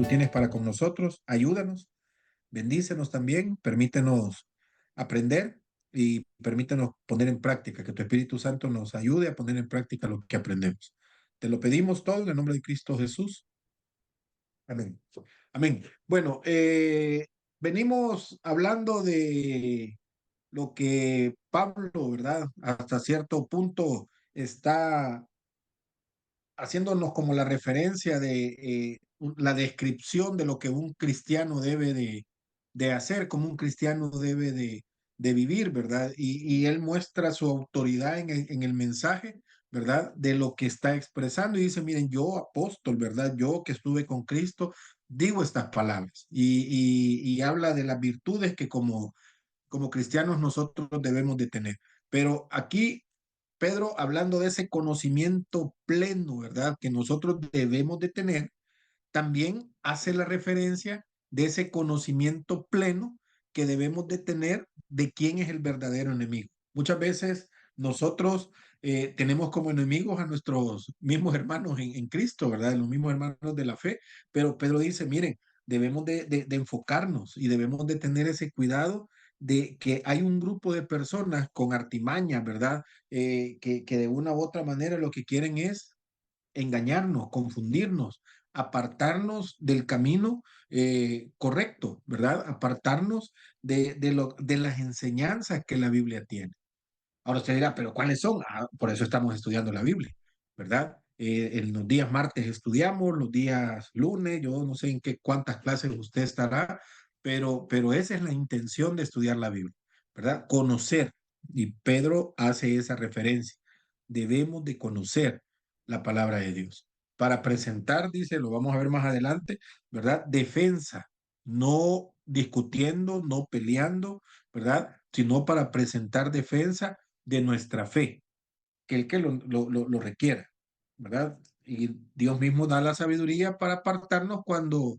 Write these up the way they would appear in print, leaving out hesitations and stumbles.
tienes para con nosotros. Ayúdanos, bendícenos también, permítenos aprender y permítenos poner en práctica, que tu Espíritu Santo nos ayude a poner en práctica lo que aprendemos. Te lo pedimos todo en el nombre de Cristo Jesús. Amén. Amén. Bueno, venimos hablando de lo que Pablo, ¿verdad? Hasta cierto punto está haciéndonos como la referencia de la descripción de lo que un cristiano debe de hacer, como un cristiano debe de vivir, ¿verdad? Y él muestra su autoridad en el mensaje, ¿verdad? De lo que está expresando y dice, miren, yo apóstol, ¿verdad? Yo que estuve con Cristo, digo estas palabras y habla de las virtudes que como cristianos nosotros debemos de tener. Pero aquí Pedro, hablando de ese conocimiento pleno, ¿verdad? Que nosotros debemos de tener, también hace la referencia de ese conocimiento pleno que debemos de tener de quién es el verdadero enemigo. Muchas veces nosotros tenemos como enemigos a nuestros mismos hermanos en Cristo, ¿verdad? Los mismos hermanos de la fe, pero Pedro dice, miren, debemos de enfocarnos y debemos de tener ese cuidado de que hay un grupo de personas con artimaña, ¿verdad? Que de una u otra manera lo que quieren es engañarnos, confundirnos, apartarnos del camino correcto, ¿verdad? Apartarnos de las enseñanzas que la Biblia tiene. Ahora usted dirá, pero ¿cuáles son? Ah, por eso estamos estudiando la Biblia, ¿verdad? En los días martes estudiamos, los días lunes, yo no sé en qué cuántas clases usted estará, pero esa es la intención de estudiar la Biblia, ¿verdad? Conocer. Y Pedro hace esa referencia. Debemos de conocer la palabra de Dios. Para presentar, dice, lo vamos a ver más adelante, ¿verdad? Defensa, no discutiendo, no peleando, ¿verdad? Sino para presentar defensa de nuestra fe, que el que lo requiera, ¿verdad? Y Dios mismo da la sabiduría para apartarnos cuando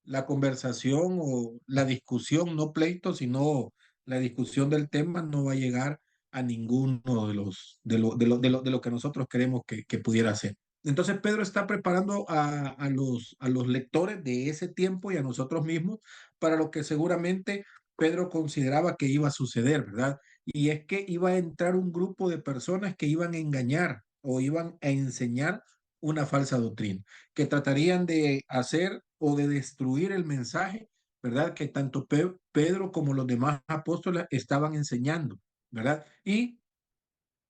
la conversación o la discusión, no pleito, sino la discusión del tema no va a llegar a ninguno de lo que nosotros queremos que pudiera ser. Entonces Pedro está preparando a los lectores de ese tiempo y a nosotros mismos para lo que seguramente Pedro consideraba que iba a suceder, ¿verdad? Y es que iba a entrar un grupo de personas que iban a engañar o iban a enseñar una falsa doctrina, que tratarían de hacer o de destruir el mensaje, ¿verdad? Que tanto Pedro como los demás apóstoles estaban enseñando, ¿verdad? Y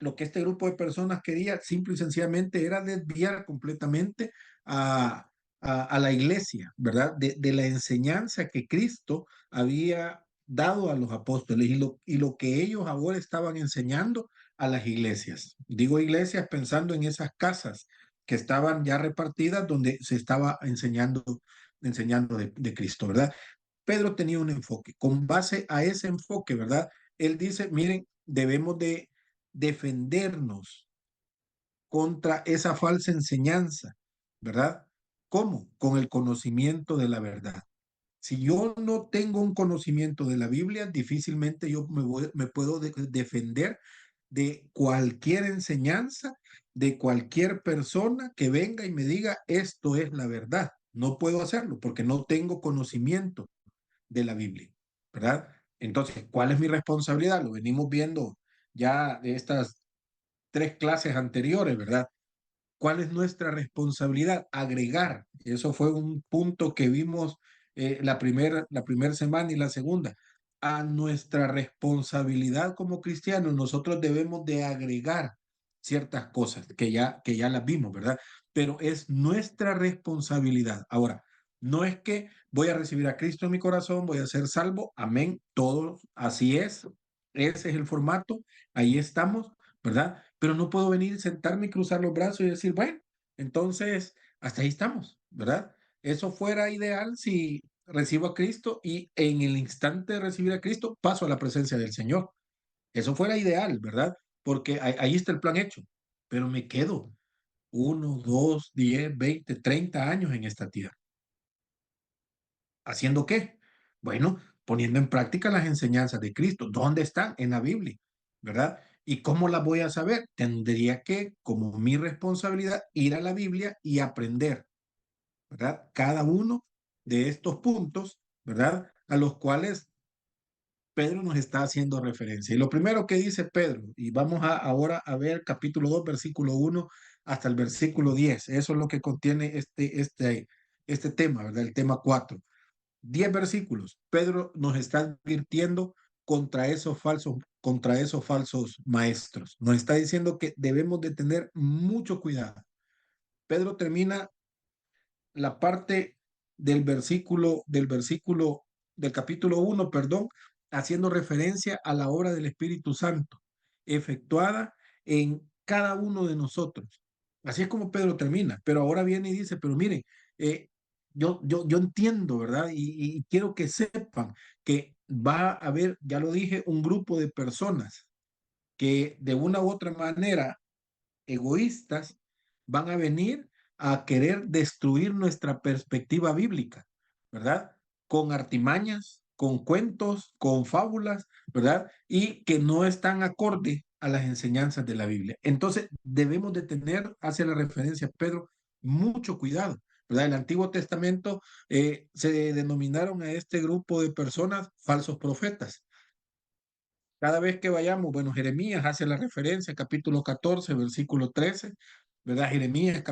lo que este grupo de personas quería simple y sencillamente era desviar completamente a, a la iglesia, ¿verdad? De la enseñanza que Cristo había dado a los apóstoles y lo que ellos ahora estaban enseñando a las iglesias. Digo iglesias pensando en esas casas que estaban ya repartidas donde se estaba enseñando de Cristo, ¿verdad? Pedro tenía un enfoque. Con base a ese enfoque, ¿verdad? Él dice, miren, debemos de defendernos contra esa falsa enseñanza, ¿verdad? ¿Cómo? Con el conocimiento de la verdad. Si yo no tengo un conocimiento de la Biblia, difícilmente yo me puedo defender de cualquier enseñanza, de cualquier persona que venga y me diga, esto es la verdad. No puedo hacerlo porque no tengo conocimiento de la Biblia, ¿verdad? Entonces, ¿cuál es mi responsabilidad? Lo venimos viendo ya de estas 3 clases anteriores, ¿verdad? ¿Cuál es nuestra responsabilidad? Agregar. Eso fue un punto que vimos la primera semana y la segunda. A nuestra responsabilidad como cristianos, nosotros debemos de agregar ciertas cosas que ya las vimos, ¿verdad? Pero es nuestra responsabilidad. Ahora, no es que voy a recibir a Cristo en mi corazón, voy a ser salvo, amén, todo así es, ese es el formato, ahí estamos, ¿verdad? Pero no puedo venir, sentarme y cruzar los brazos y decir, bueno, entonces hasta ahí estamos, ¿verdad? Eso fuera ideal si recibo a Cristo y en el instante de recibir a Cristo paso a la presencia del Señor. Eso fuera ideal, ¿verdad? Porque ahí está el plan hecho. Pero me quedo 1, 2, 10, 20, 30 años en esta tierra. ¿Haciendo qué? Bueno, poniendo en práctica las enseñanzas de Cristo. ¿Dónde están? En la Biblia, ¿verdad? ¿Y cómo las voy a saber? Tendría que, como mi responsabilidad, ir a la Biblia y aprender, ¿verdad? Cada uno. de estos puntos, ¿verdad? A los cuales Pedro nos está haciendo referencia. Y lo primero que dice Pedro, y vamos ahora a ver capítulo 2 versículo 1 hasta el versículo 10. Eso es lo que contiene este tema, ¿verdad? El tema 4. 10 versículos. Pedro nos está advirtiendo contra esos falsos maestros. Nos está diciendo que debemos de tener mucho cuidado. Pedro termina la parte del capítulo 1, perdón, haciendo referencia a la obra del Espíritu Santo, efectuada en cada uno de nosotros. Así es como Pedro termina, pero ahora viene y dice, pero miren, eh, yo entiendo, ¿verdad? Y quiero que sepan que va a haber, ya lo dije, un grupo de personas que de una u otra manera egoístas van a venir a querer destruir nuestra perspectiva bíblica, ¿verdad? Con artimañas, con cuentos, con fábulas, ¿verdad? Y que no están acorde a las enseñanzas de la Biblia. Entonces, debemos de tener, hace la referencia Pedro, mucho cuidado, ¿verdad? El Antiguo Testamento se denominaron a este grupo de personas falsos profetas. Cada vez que vayamos, bueno, Jeremías hace la referencia, capítulo 14, versículo 13, ¿verdad? Jeremías,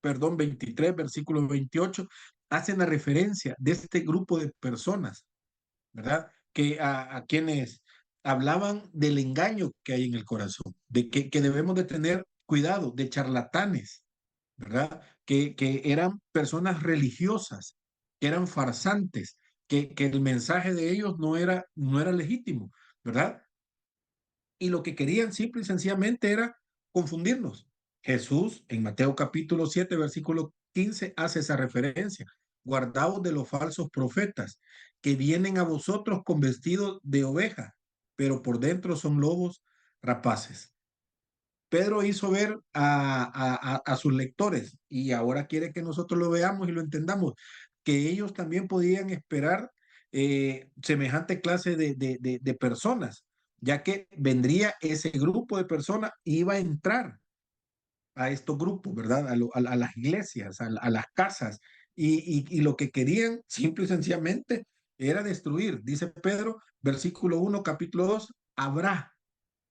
perdón, 23, versículo 28, hacen la referencia de este grupo de personas, ¿verdad? Que a quienes hablaban del engaño que hay en el corazón, de que debemos de tener cuidado, de charlatanes, ¿verdad? Que eran personas religiosas, que eran farsantes, que el mensaje de ellos no era legítimo, ¿verdad? Y lo que querían simple y sencillamente era confundirnos. Jesús en Mateo capítulo 7 versículo 15 hace esa referencia. Guardaos de los falsos profetas que vienen a vosotros con vestidos de oveja, pero por dentro son lobos rapaces. Pedro hizo ver a sus lectores y ahora quiere que nosotros lo veamos y lo entendamos, que ellos también podían esperar semejante clase de personas, ya que vendría ese grupo de personas, iba a entrar a estos grupos, ¿verdad? A las iglesias, a las casas, y lo que querían simple y sencillamente era destruir. Dice Pedro, versículo 1, capítulo 2, habrá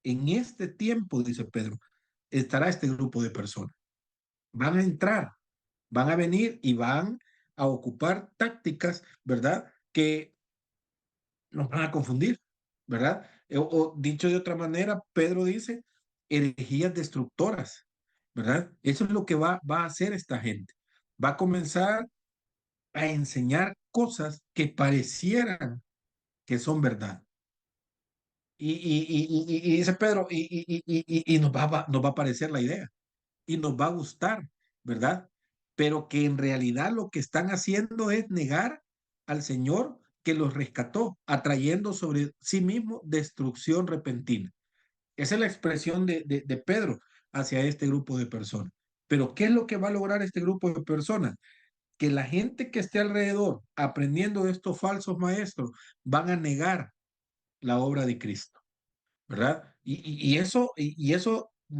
en este tiempo, dice Pedro, estará este grupo de personas. Van a entrar, van a venir y van a ocupar tácticas, ¿verdad? Que nos van a confundir, ¿verdad? O dicho de otra manera, Pedro dice, herejías destructoras, ¿verdad? Eso es lo que va a hacer esta gente. Va a comenzar a enseñar cosas que parecieran que son verdad. Y dice Pedro, y nos va a parecer la idea y nos va a gustar, ¿verdad? Pero que en realidad lo que están haciendo es negar al Señor que los rescató, atrayendo sobre sí mismo destrucción repentina. Esa es la expresión de Pedro hacia este grupo de personas. Pero ¿qué es lo que va a lograr este grupo de personas? Que la gente que esté alrededor aprendiendo de estos falsos maestros van a negar la obra de Cristo, ¿verdad? Y eso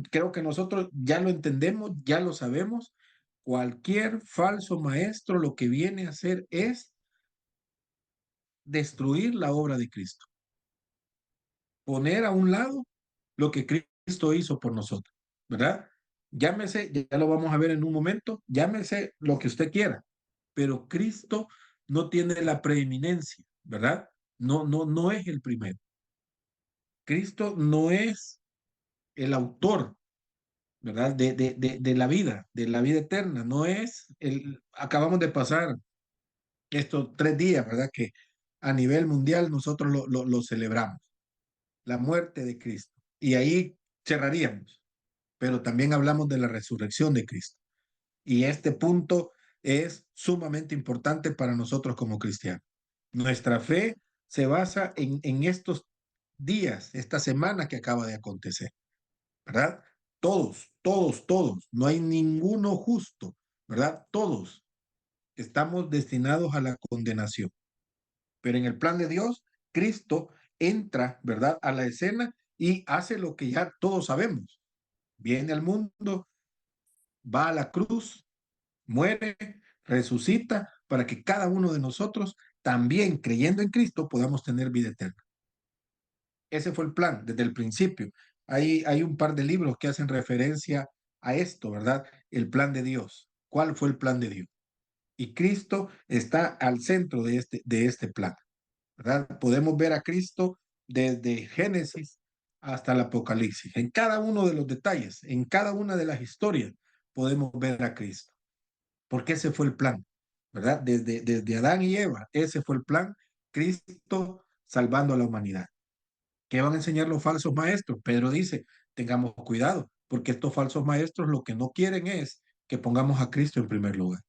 creo que nosotros ya lo entendemos, ya lo sabemos. Cualquier falso maestro lo que viene a hacer es destruir la obra de Cristo, poner a un lado lo que Cristo hizo por nosotros, ¿verdad? Llámese, ya lo vamos a ver en un momento, llámese lo que usted quiera, pero Cristo no tiene la preeminencia, ¿verdad? No es el primero. Cristo no es el autor, ¿verdad? De la vida eterna. No es acabamos de pasar estos 3 días, ¿verdad? Que a nivel mundial nosotros lo celebramos, la muerte de Cristo. Y ahí cerraríamos, pero también hablamos de la resurrección de Cristo. Y este punto es sumamente importante para nosotros como cristianos. Nuestra fe se basa en estos días, esta semana que acaba de acontecer. ¿Verdad? Todos, no hay ninguno justo, ¿verdad? Todos estamos destinados a la condenación. Pero en el plan de Dios, Cristo entra, ¿verdad? A la escena y hace lo que ya todos sabemos. Viene al mundo, va a la cruz, muere, resucita para que cada uno de nosotros, también creyendo en Cristo, podamos tener vida eterna. Ese fue el plan desde el principio. Hay un par de libros que hacen referencia a esto, ¿verdad? El plan de Dios. ¿Cuál fue el plan de Dios? Y Cristo está al centro de este plan, ¿verdad? Podemos ver a Cristo desde Génesis hasta el Apocalipsis. En cada uno de los detalles, en cada una de las historias, podemos ver a Cristo. Porque ese fue el plan, ¿verdad? Desde Adán y Eva, ese fue el plan. Cristo salvando a la humanidad. ¿Qué van a enseñar los falsos maestros? Pedro dice, tengamos cuidado, porque estos falsos maestros lo que no quieren es que pongamos a Cristo en primer lugar.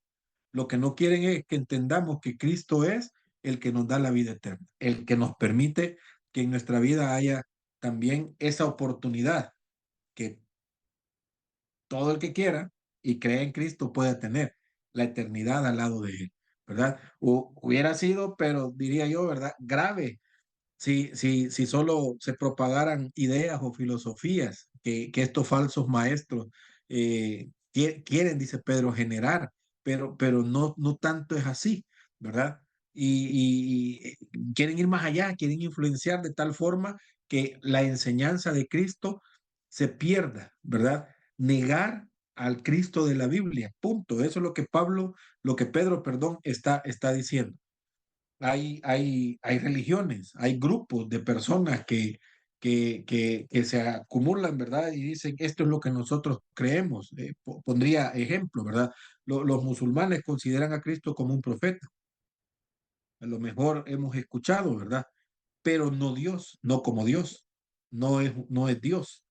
Lo que no quieren es que entendamos que Cristo es el que nos da la vida eterna, el que nos permite que en nuestra vida haya también esa oportunidad que todo el que quiera y cree en Cristo pueda tener la eternidad al lado de él, ¿verdad? Hubiera sido, pero diría yo, ¿verdad? Grave si solo se propagaran ideas o filosofías que estos falsos maestros quieren, dice Pedro, generar, pero no tanto es así, ¿verdad? Quieren ir más allá, quieren influenciar de tal forma que la enseñanza de Cristo se pierda, ¿verdad? Negar al Cristo de la Biblia, punto. Eso es lo que Pedro, perdón, está diciendo. Hay religiones, hay grupos de personas que se acumulan, ¿verdad? Y dicen, esto es lo que nosotros creemos. Pondría ejemplo, ¿verdad? Los musulmanes consideran a Cristo como un profeta. A lo mejor hemos escuchado, ¿verdad? Pero no Dios, no como Dios. No es Dios,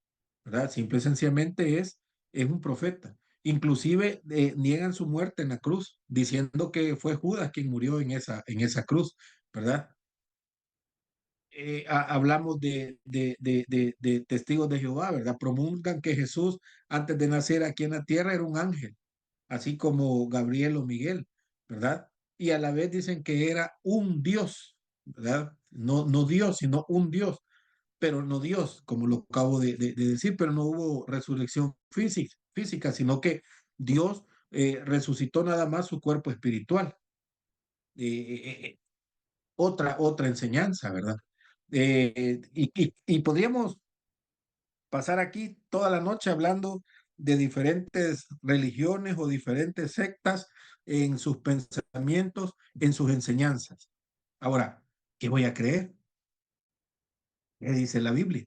¿verdad? Simple y sencillamente es un profeta. Inclusive niegan su muerte en la cruz, diciendo que fue Judas quien murió en esa cruz, ¿verdad? Hablamos de testigos de Jehová, ¿verdad? Promulgan que Jesús, antes de nacer aquí en la tierra, era un ángel, así como Gabriel o Miguel, ¿verdad? Y a la vez dicen que era un Dios, ¿verdad? No Dios, sino un Dios, pero no Dios, como lo acabo de decir, pero no hubo resurrección física, sino que Dios resucitó nada más su cuerpo espiritual. Otra enseñanza, ¿verdad? Y podríamos pasar aquí toda la noche hablando de diferentes religiones o diferentes sectas en sus pensamientos, en sus enseñanzas. Ahora, ¿qué voy a creer? ¿Qué dice la Biblia?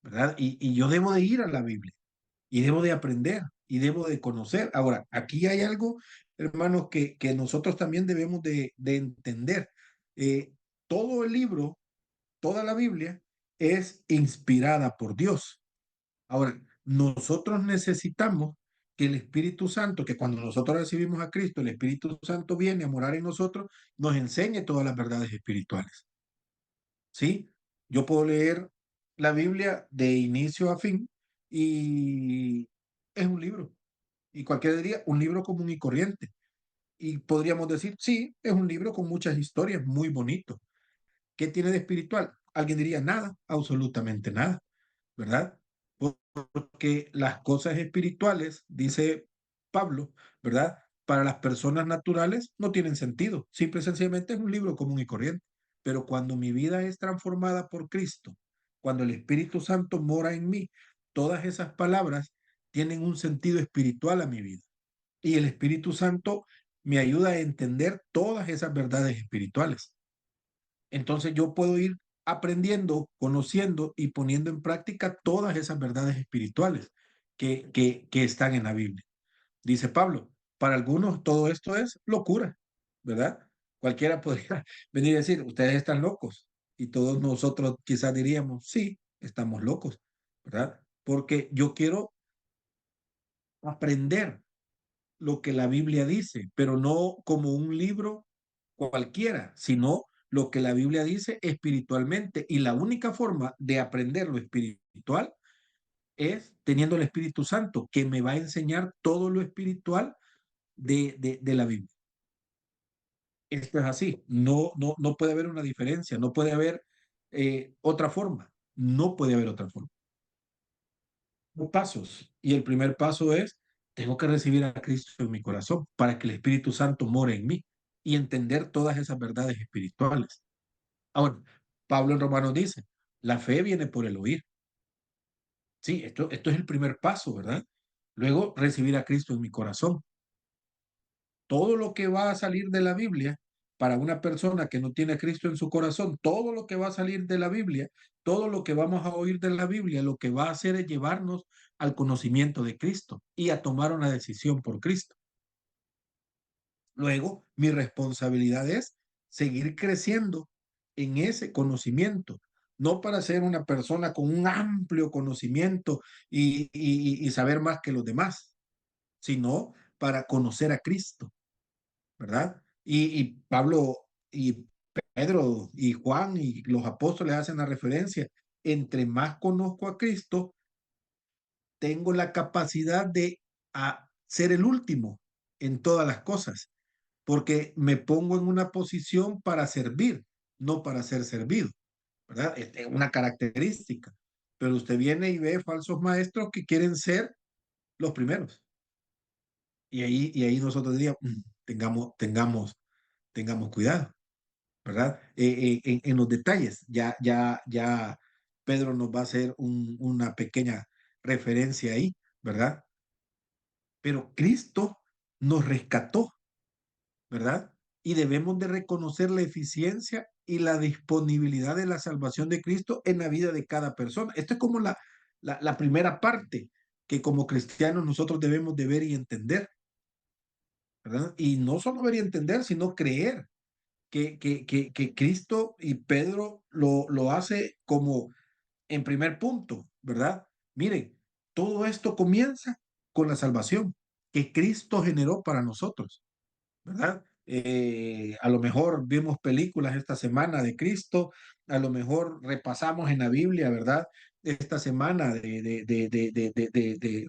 ¿Verdad? Y yo debo de ir a la Biblia y debo de aprender y debo de conocer. Ahora, aquí hay algo, hermanos, que nosotros también debemos de entender. Eh, Todo el libro, toda la Biblia es inspirada por Dios. Ahora, nosotros necesitamos que el Espíritu Santo, que cuando nosotros recibimos a Cristo, el Espíritu Santo viene a morar en nosotros, nos enseñe todas las verdades espirituales. ¿Sí? Yo puedo leer la Biblia de inicio a fin y es un libro. Y cualquiera diría, un libro común y corriente. Y podríamos decir, sí, es un libro con muchas historias, muy bonito. ¿Qué tiene de espiritual? Alguien diría, nada, absolutamente nada, ¿verdad? Porque las cosas espirituales, dice Pablo, ¿verdad? Para las personas naturales no tienen sentido. Simple y sencillamente es un libro común y corriente. Pero cuando mi vida es transformada por Cristo, cuando el Espíritu Santo mora en mí, todas esas palabras tienen un sentido espiritual a mi vida. Y el Espíritu Santo me ayuda a entender todas esas verdades espirituales. Entonces yo puedo ir aprendiendo, conociendo y poniendo en práctica todas esas verdades espirituales que están en la Biblia. Dice Pablo, para algunos todo esto es locura, ¿verdad? Cualquiera podría venir y decir, ustedes están locos. Y todos nosotros quizás diríamos, sí, estamos locos, ¿verdad? Porque yo quiero aprender lo que la Biblia dice, pero no como un libro cualquiera, sino lo que la Biblia dice espiritualmente. Y la única forma de aprender lo espiritual es teniendo el Espíritu Santo, que me va a enseñar todo lo espiritual de la Biblia. Esto es así, no puede haber una diferencia, no puede haber otra forma, no puede haber otra forma. Pasos. Y el primer paso es, tengo que recibir a Cristo en mi corazón para que el Espíritu Santo more en mí. y entender todas esas verdades espirituales. Ahora, Pablo en Romanos dice, la fe viene por el oír. Sí, esto es el primer paso, ¿verdad? Luego, recibir a Cristo en mi corazón. Todo lo que va a salir de la Biblia para una persona que no tiene a Cristo en su corazón, todo lo que va a salir de la Biblia, todo lo que vamos a oír de la Biblia, lo que va a hacer es llevarnos al conocimiento de Cristo y a tomar una decisión por Cristo. Luego, mi responsabilidad es seguir creciendo en ese conocimiento, no para ser una persona con un amplio conocimiento y saber más que los demás, sino para conocer a Cristo, ¿verdad? Y Pablo y Pedro y Juan y los apóstoles hacen la referencia. Entre más conozco a Cristo, tengo la capacidad de ser el último en todas las cosas, porque me pongo en una posición para servir, no para ser servido, ¿verdad? Es una característica. Pero usted viene y ve falsos maestros que quieren ser los primeros. Y ahí nosotros diríamos, tengamos cuidado, ¿verdad? En los detalles, ya Pedro nos va a hacer una pequeña referencia ahí, ¿verdad? Pero Cristo nos rescató, ¿verdad? Y debemos de reconocer la eficiencia y la disponibilidad de la salvación de Cristo en la vida de cada persona. Esto es como la primera parte que como cristianos nosotros debemos de ver y entender, ¿verdad? Y no solo ver y entender, sino creer que Cristo y Pedro lo hace como en primer punto, ¿verdad? Miren, todo esto comienza con la salvación que Cristo generó para nosotros. ¿Verdad? A lo mejor vimos películas esta semana de Cristo, a lo mejor repasamos en la Biblia, ¿verdad? Esta semana de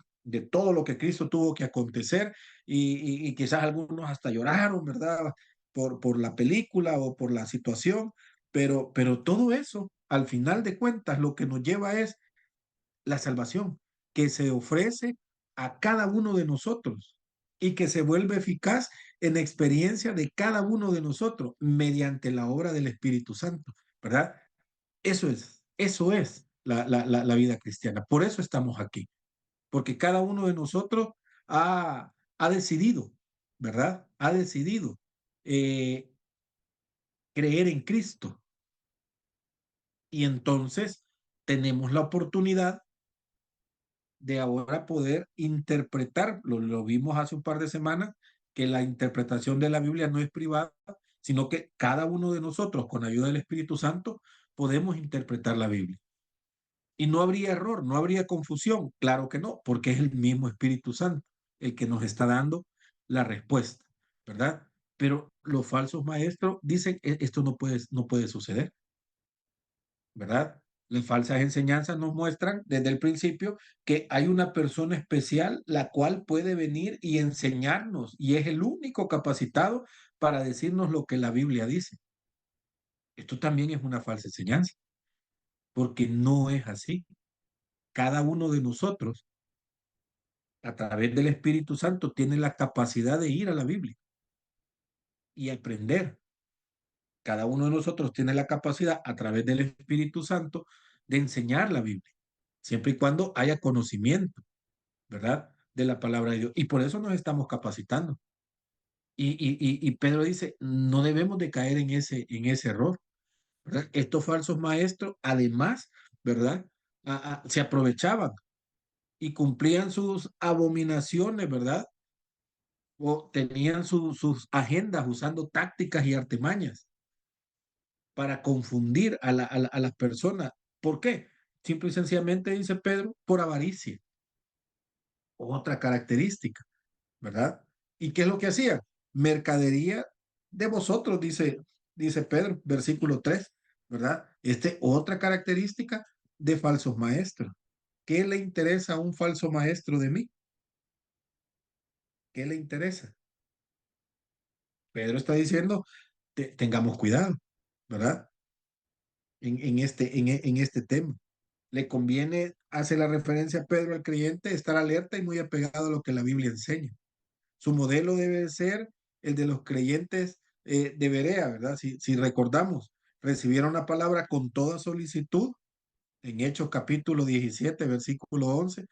todo lo que Cristo tuvo que acontecer y quizás algunos hasta lloraron, ¿verdad? Por la película o por la situación, pero todo eso, al final de cuentas, lo que nos lleva es la salvación que se ofrece a cada uno de nosotros y que se vuelve eficaz en la experiencia de cada uno de nosotros mediante la obra del Espíritu Santo, ¿verdad? Eso es la vida cristiana. Por eso estamos aquí, porque cada uno de nosotros ha decidido, ¿verdad? Ha decidido eh, creer en Cristo y entonces tenemos la oportunidad de ahora poder interpretar, lo vimos hace un par de semanas, que la interpretación de la Biblia no es privada, sino que cada uno de nosotros, con ayuda del Espíritu Santo, podemos interpretar la Biblia. Y no habría error, no habría confusión, claro que no, porque es el mismo Espíritu Santo el que nos está dando la respuesta, ¿verdad? Pero los falsos maestros dicen, esto no puede suceder. ¿Verdad? Las falsas enseñanzas nos muestran desde el principio que hay una persona especial la cual puede venir y enseñarnos y es el único capacitado para decirnos lo que la Biblia dice. Esto también es una falsa enseñanza, porque no es así. Cada uno de nosotros, a través del Espíritu Santo, tiene la capacidad de ir a la Biblia y aprender. Cada uno de nosotros tiene la capacidad, a través del Espíritu Santo, de enseñar la Biblia, siempre y cuando haya conocimiento. ¿Verdad? De la palabra de Dios. Y por eso nos estamos capacitando. Y Pedro dice, no debemos de caer en ese error. ¿Verdad? Estos falsos maestros, además, ¿verdad? Se aprovechaban y cumplían sus abominaciones, ¿verdad? O tenían sus agendas usando tácticas y artimañas para confundir a las personas. ¿Por qué? Simple y sencillamente, dice Pedro, por avaricia. Otra característica. ¿Verdad? ¿Y qué es lo que hacían? Mercadería de vosotros, dice Pedro, versículo 3, ¿verdad? Otra característica de falsos maestros. ¿Qué le interesa a un falso maestro de mí? ¿Qué le interesa? Pedro está diciendo, tengamos cuidado, ¿verdad? En este tema. Le conviene, hace la referencia a Pedro al creyente, estar alerta y muy apegado a lo que la Biblia enseña. Su modelo debe ser el de los creyentes de Berea, ¿verdad? Si recordamos, recibieron la palabra con toda solicitud en Hechos capítulo 17, versículo 11,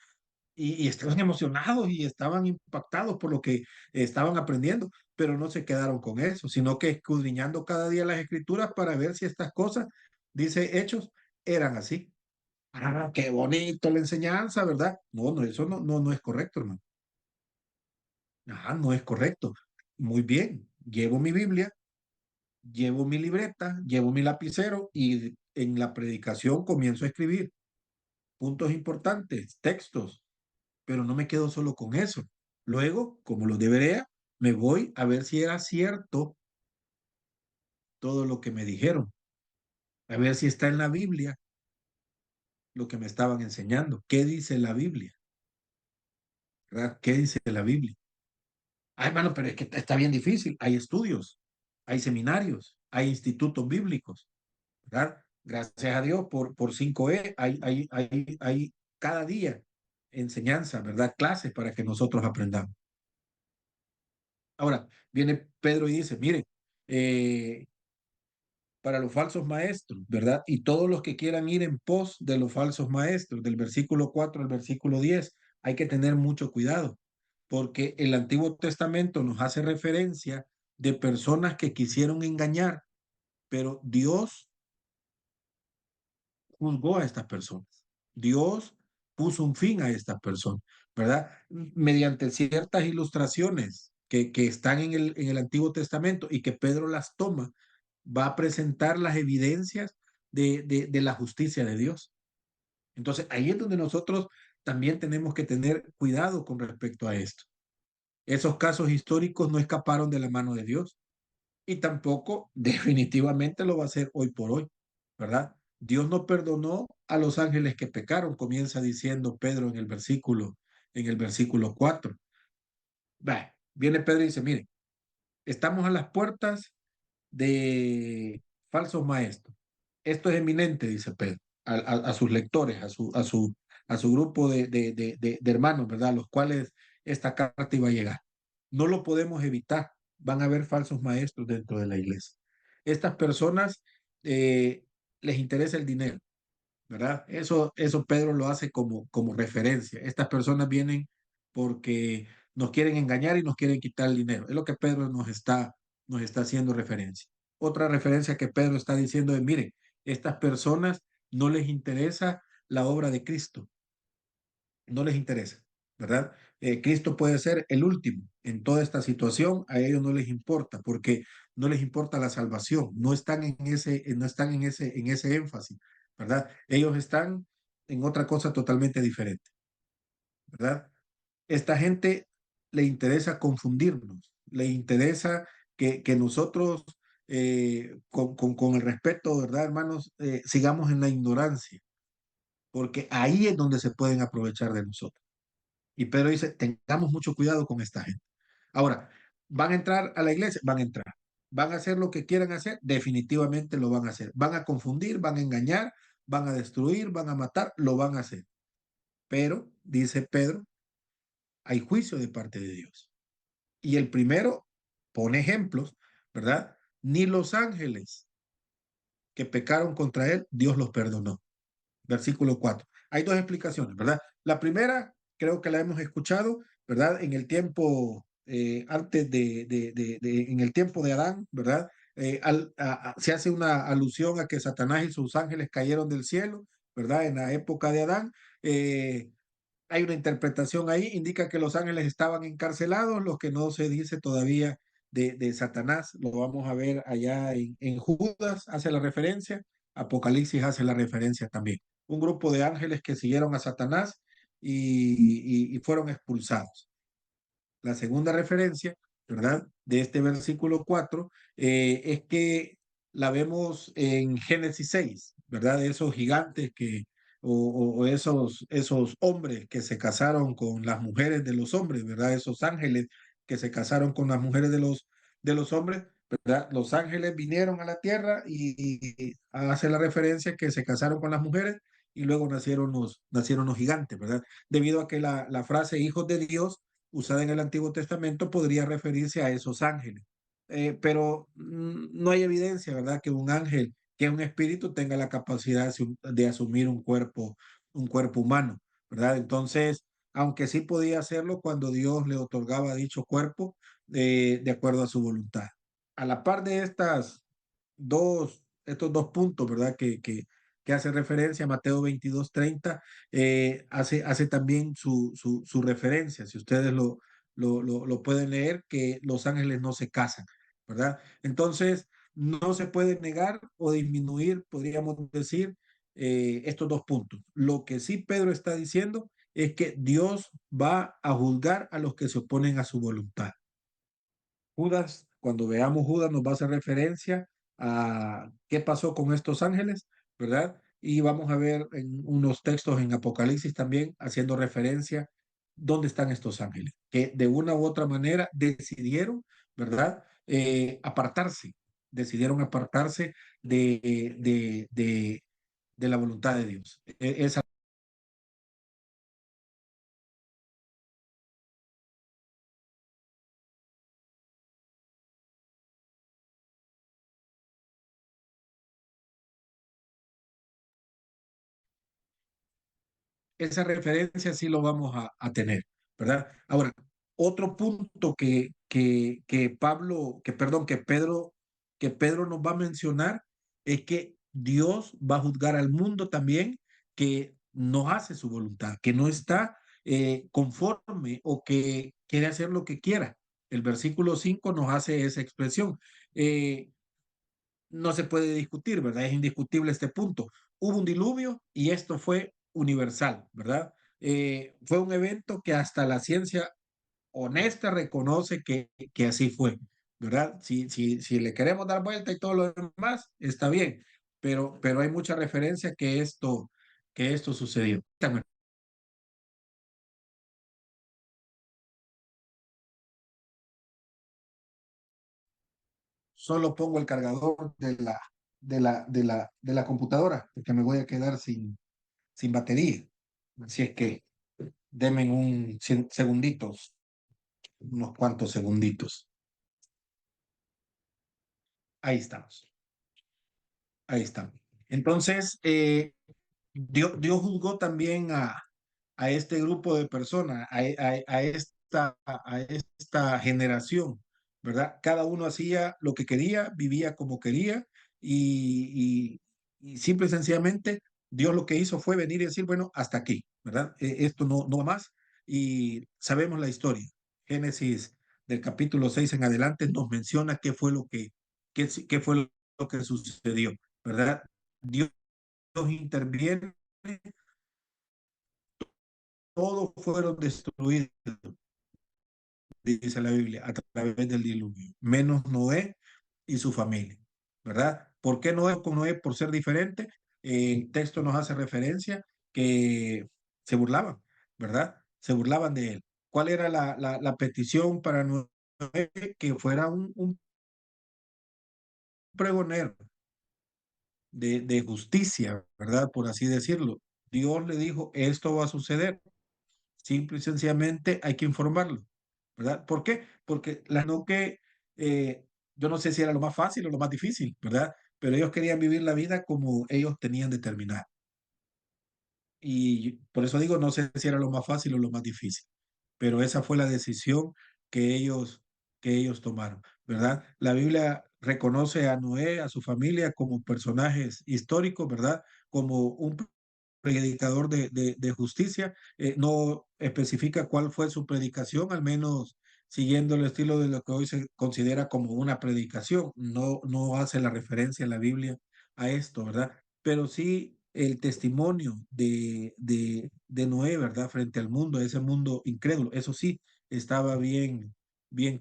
y estaban emocionados y estaban impactados por lo que estaban aprendiendo, pero no se quedaron con eso, sino que escudriñando cada día las escrituras para ver si estas cosas, dice Hechos, eran así. Ah, qué bonito la enseñanza, ¿verdad? No, no, eso no es correcto, hermano. Ajá, no es correcto. Muy bien, llevo mi Biblia, llevo mi libreta, llevo mi lapicero y en la predicación comienzo a escribir puntos importantes, textos, pero no me quedo solo con eso. Luego, como lo debería, me voy a ver si era cierto todo lo que me dijeron, a ver si está en la Biblia lo que me estaban enseñando. ¿Qué dice la Biblia? ¿Verdad? ¿Qué dice la Biblia? Ay, hermano, pero es que está bien difícil. Hay estudios, hay seminarios, hay institutos bíblicos, ¿verdad? Gracias a Dios por 5E hay cada día enseñanza, ¿verdad? Clases para que nosotros aprendamos. Ahora, viene Pedro y dice, mire, eh, para los falsos maestros, ¿verdad? Y todos los que quieran ir en pos de los falsos maestros, del versículo 4 al versículo 10, hay que tener mucho cuidado, porque el Antiguo Testamento nos hace referencia de personas que quisieron engañar, pero Dios juzgó a estas personas. Dios puso un fin a estas personas, ¿verdad? Mediante ciertas ilustraciones que están en el Antiguo Testamento y que Pedro las toma, va a presentar las evidencias de la justicia de Dios. Entonces, ahí es donde nosotros también tenemos que tener cuidado con respecto a esto. Esos casos históricos no escaparon de la mano de Dios y tampoco definitivamente lo va a hacer hoy por hoy, ¿verdad? Dios no perdonó a los ángeles que pecaron, comienza diciendo Pedro en el versículo 4. Viene Pedro y dice, mire, estamos a las puertas de falsos maestros. Esto es eminente, dice Pedro, a sus lectores, a su grupo de hermanos, ¿verdad? A los cuales esta carta iba a llegar. No lo podemos evitar. Van a haber falsos maestros dentro de la iglesia. Estas personas les interesa el dinero, ¿verdad? Eso Pedro lo hace como referencia. Estas personas vienen porque nos quieren engañar y nos quieren quitar el dinero. Es lo que Pedro nos está haciendo referencia. Otra referencia que Pedro está diciendo es, miren, estas personas no les interesa la obra de Cristo, no les interesa, ¿verdad? Cristo puede ser el último en toda esta situación, a ellos no les importa porque no les importa la salvación, no están no están en ese énfasis, ¿verdad? Ellos están en otra cosa totalmente diferente, ¿verdad? Esta gente le interesa confundirnos, le interesa que nosotros, con el respeto, ¿verdad, hermanos? Sigamos en la ignorancia, porque ahí es donde se pueden aprovechar de nosotros. Y Pedro dice, tengamos mucho cuidado con esta gente. Ahora, ¿van a entrar a la iglesia? Van a entrar. ¿Van a hacer lo que quieran hacer? Definitivamente lo van a hacer. ¿Van a confundir? ¿Van a engañar? ¿Van a destruir? ¿Van a matar? Lo van a hacer. Pero, dice Pedro, hay juicio de parte de Dios. Y el primero pone ejemplos, ¿verdad? Ni los ángeles que pecaron contra él, Dios los perdonó. Versículo 4. Hay dos explicaciones, ¿verdad? La primera, creo que la hemos escuchado, ¿verdad? En el tiempo, antes en el tiempo de Adán, ¿verdad? Se hace una alusión a que Satanás y sus ángeles cayeron del cielo, ¿verdad? En la época de Adán. Hay una interpretación ahí, indica que los ángeles estaban encarcelados, lo que no se dice todavía de Satanás, lo vamos a ver allá en Judas, hace la referencia, Apocalipsis hace la referencia también. Un grupo de ángeles que siguieron a Satanás y fueron expulsados. La segunda referencia, ¿verdad? De este versículo 4 es que la vemos en Génesis 6, ¿verdad? De esos gigantes o esos hombres que se casaron con las mujeres de los hombres, ¿verdad? Esos ángeles que se casaron con las mujeres de los hombres, ¿verdad? Los ángeles vinieron a la tierra y hace la referencia que se casaron con las mujeres y luego nacieron los gigantes, ¿verdad? Debido a que la frase hijos de Dios usada en el Antiguo Testamento podría referirse a esos ángeles. pero no hay evidencia, ¿verdad? Que un ángel, que un espíritu tenga la capacidad de asumir un cuerpo humano, ¿verdad? Entonces, aunque sí podía hacerlo cuando Dios le otorgaba dicho cuerpo de acuerdo a su voluntad. A la par de estos dos puntos, ¿verdad? Que hace referencia a Mateo 22:30, hace también su referencia, si ustedes lo pueden leer, que los ángeles no se casan, ¿verdad? Entonces, no se puede negar o disminuir, podríamos decir, estos dos puntos. Lo que sí Pedro está diciendo es que Dios va a juzgar a los que se oponen a su voluntad. Judas, cuando veamos Judas, nos va a hacer referencia a qué pasó con estos ángeles, ¿verdad? Y vamos a ver en unos textos en Apocalipsis también haciendo referencia dónde están estos ángeles, que de una u otra manera decidieron, ¿verdad? Decidieron apartarse de la voluntad de Dios. Esa esa referencia sí lo vamos a tener, ¿verdad? Ahora, otro punto que Pablo, que perdón, que Pedro nos va a mencionar es que Dios va a juzgar al mundo también que no hace su voluntad, que no está conforme o que quiere hacer lo que quiera. El versículo 5 nos hace esa expresión. Eh, no se puede discutir, ¿verdad? Es indiscutible este punto. Hubo un diluvio y esto fue universal, ¿verdad? Fue un evento que hasta la ciencia honesta reconoce que así fue, ¿verdad? Si le queremos dar vuelta y todo lo demás, está bien, pero hay mucha referencia que esto sucedió. Solo pongo el cargador de la computadora, porque me voy a quedar sin batería. Así es que denme segunditos, unos cuantos segunditos. Ahí estamos, ahí estamos. Entonces, Dios juzgó también a este grupo de personas, a esta generación, ¿verdad? Cada uno hacía lo que quería, vivía como quería y simple y sencillamente Dios lo que hizo fue venir y decir, bueno, hasta aquí, ¿verdad? Esto no va más y sabemos la historia. Génesis del capítulo 6 en adelante nos menciona qué fue lo que sucedió, ¿verdad? Dios interviene, todos fueron destruidos, dice la Biblia, a través del diluvio, menos Noé y su familia, ¿verdad? ¿Por qué Noé con Noé? Por ser diferente. El texto nos hace referencia que se burlaban, ¿verdad? Se burlaban de él. ¿Cuál era la petición para Noé? Que fuera un pregonero de justicia, ¿verdad? Por así decirlo. Dios le dijo, esto va a suceder. Simple y sencillamente hay que informarlo, ¿verdad? ¿Por qué? Porque no que yo no sé si era lo más fácil o lo más difícil, ¿verdad? Pero ellos querían vivir la vida como ellos tenían determinada. Y por eso digo, no sé si era lo más fácil o lo más difícil, pero esa fue la decisión que que ellos tomaron, ¿verdad? La Biblia reconoce a Noé, a su familia como personajes históricos, ¿verdad? Como un predicador de justicia. No especifica cuál fue su predicación, al menos siguiendo el estilo de lo que hoy se considera como una predicación. No hace la referencia en la Biblia a esto, ¿verdad? Pero sí el testimonio de Noé, ¿verdad? Frente al mundo, ese mundo incrédulo, eso sí estaba bien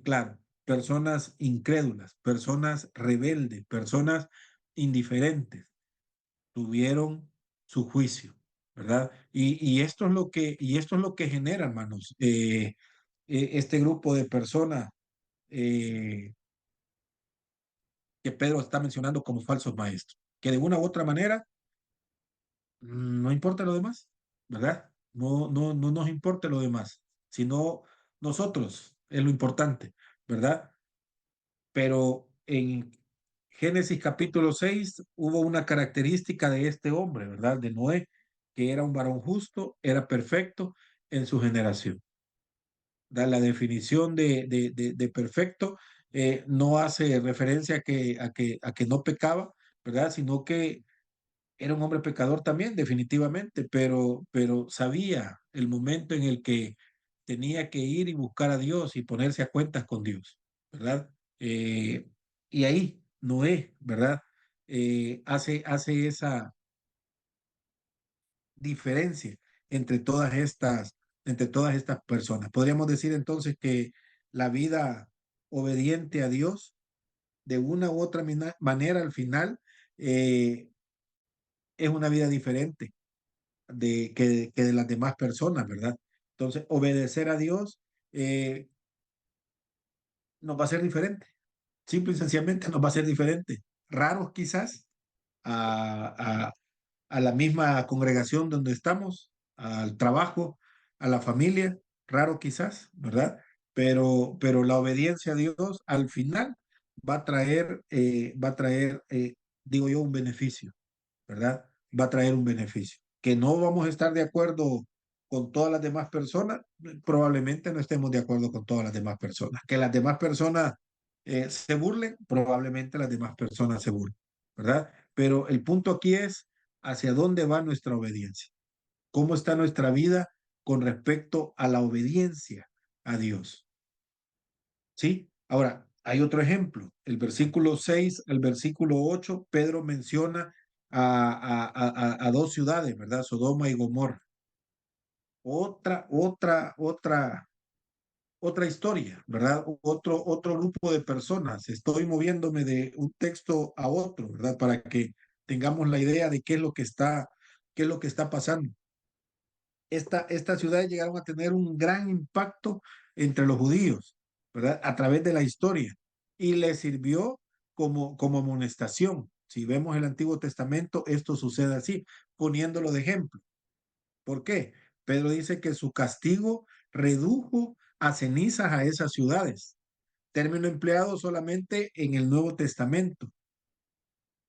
claro. Personas incrédulas, personas rebeldes, personas indiferentes tuvieron su juicio, ¿verdad? Y esto es lo que genera, hermanos, este grupo de personas eh, que Pedro está mencionando como falsos maestros, que de una u otra manera no importa lo demás, ¿verdad? No nos importa lo demás, sino nosotros es lo importante, ¿verdad? Pero en Génesis capítulo 6 hubo una característica de este hombre, ¿verdad? De Noé, que era un varón justo, era perfecto en su generación. ¿Verdad? La definición de perfecto no hace referencia a que no pecaba, ¿verdad? Sino que era un hombre pecador también, definitivamente, pero sabía el momento en el que tenía que ir y buscar a Dios y ponerse a cuentas con Dios, ¿verdad? Eh, y ahí Noé, ¿verdad? Hace esa diferencia entre entre todas estas personas. Podríamos decir entonces que la vida obediente a Dios, de una u otra manera, al final, eh, es una vida diferente que de las demás personas, ¿verdad? Entonces, obedecer a Dios eh, nos va a ser diferente. Simple y sencillamente nos va a ser diferente. Raros quizás a, a, a la misma congregación donde estamos, al trabajo, a la familia, raro quizás, ¿verdad? Pero la obediencia a Dios al final va a traer, digo yo, un beneficio, ¿verdad? Va a traer un beneficio. Que no vamos a estar de acuerdo con todas las demás personas, probablemente no estemos de acuerdo con todas las demás personas. Que las demás personas se burlen, probablemente las demás personas se burlen, ¿verdad? Pero el punto aquí es hacia dónde va nuestra obediencia. ¿Cómo está nuestra vida con respecto a la obediencia a Dios? ¿Sí? Ahora, hay otro ejemplo. El versículo 6 al versículo 8 Pedro menciona a dos ciudades, ¿verdad? Sodoma y Gomorra. Otra historia, ¿verdad? Otro grupo de personas. Estoy moviéndome de un texto a otro, ¿verdad? Para que tengamos la idea de qué es lo que está pasando. Estas ciudades llegaron a tener un gran impacto entre los judíos, ¿verdad? A través de la historia y les sirvió como amonestación. Si vemos el Antiguo Testamento, esto sucede así, poniéndolo de ejemplo. ¿Por qué? Pedro dice que su castigo redujo a cenizas a esas ciudades, término empleado solamente en el Nuevo Testamento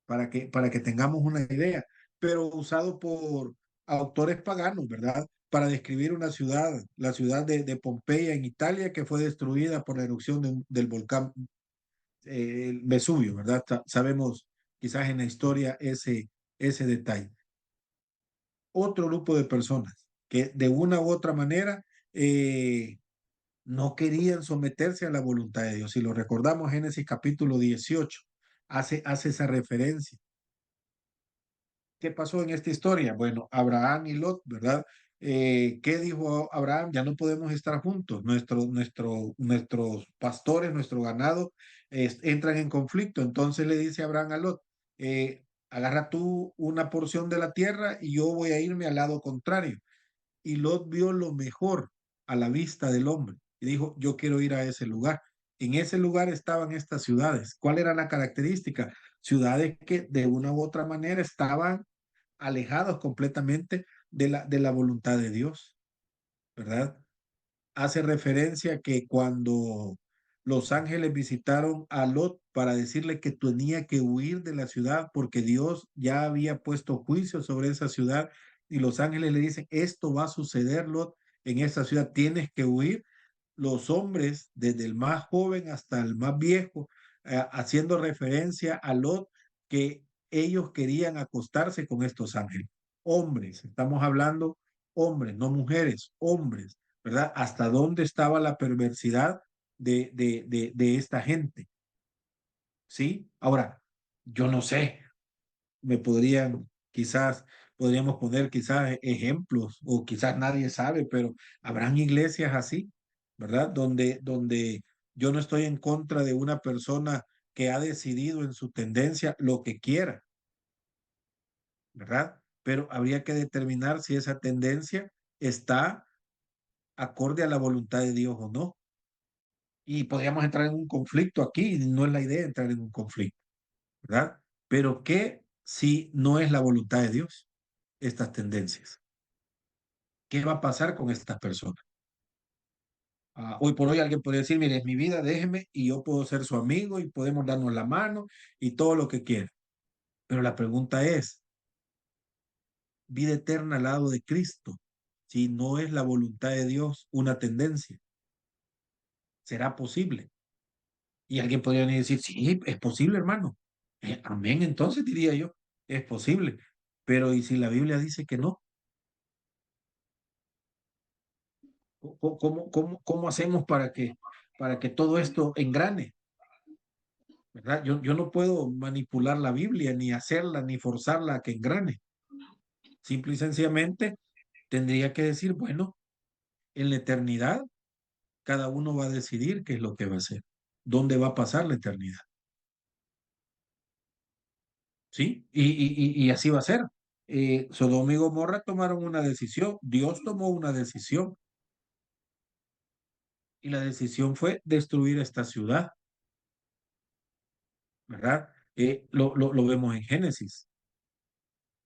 para que tengamos una idea, pero usado por autores paganos, ¿verdad? Para describir una ciudad, la ciudad de Pompeya en Italia, que fue destruida por la erupción del volcán Vesubio, ¿verdad? Sabemos quizás en la historia ese detalle. Otro grupo de personas que de una u otra manera no querían someterse a la voluntad de Dios. Si lo recordamos, Génesis capítulo 18 hace esa referencia. ¿Qué pasó en esta historia? Bueno, Abraham y Lot, ¿verdad? ¿Qué dijo Abraham? Ya no podemos estar juntos. Nuestros pastores, nuestro ganado entran en conflicto. Entonces le dice Abraham a Lot, agarra tú una porción de la tierra y yo voy a irme al lado contrario. Y Lot vio lo mejor a la vista del hombre y dijo, yo quiero ir a ese lugar. En ese lugar estaban estas ciudades. ¿Cuál era la característica? Ciudades que de una u otra manera estaban alejados completamente de la voluntad de Dios, ¿verdad? Hace referencia que cuando los ángeles visitaron a Lot para decirle que tenía que huir de la ciudad porque Dios ya había puesto juicio sobre esa ciudad y los ángeles le dicen, esto va a suceder, Lot, en esa ciudad, tienes que huir. Los hombres, desde el más joven hasta el más viejo, haciendo referencia a Lot, que ellos querían acostarse con estos ángeles. Hombres, estamos hablando hombres, no mujeres, hombres, ¿verdad? ¿Hasta dónde estaba la perversidad de esta gente? ¿Sí? Ahora, yo no sé, me podríamos poner quizás ejemplos o quizás nadie sabe, pero habrán iglesias así, ¿verdad? Donde yo no estoy en contra de una persona que ha decidido en su tendencia lo que quiera, ¿verdad? Pero habría que determinar si esa tendencia está acorde a la voluntad de Dios o no. Y podríamos entrar en un conflicto aquí, y no es la idea entrar en un conflicto, ¿verdad? Pero ¿qué si no es la voluntad de Dios estas tendencias? ¿Qué va a pasar con estas personas? Hoy por hoy alguien podría decir, mire, es mi vida, déjeme y yo puedo ser su amigo y podemos darnos la mano y todo lo que quiera. Pero la pregunta es, vida eterna al lado de Cristo, si no es la voluntad de Dios una tendencia, ¿será posible? Y alguien podría decir, sí, es posible, hermano. Amén, entonces diría yo, es posible. Pero ¿y si la Biblia dice que no? ¿Cómo hacemos para que todo esto engrane? ¿Verdad? Yo no puedo manipular la Biblia, ni hacerla, ni forzarla a que engrane. Simple y sencillamente tendría que decir, bueno, en la eternidad cada uno va a decidir qué es lo que va a hacer, dónde va a pasar la eternidad. ¿Sí? Y así va a ser. Sodoma y Gomorra tomaron una decisión, Dios tomó una decisión y la decisión fue destruir esta ciudad, ¿verdad? Lo vemos en Génesis,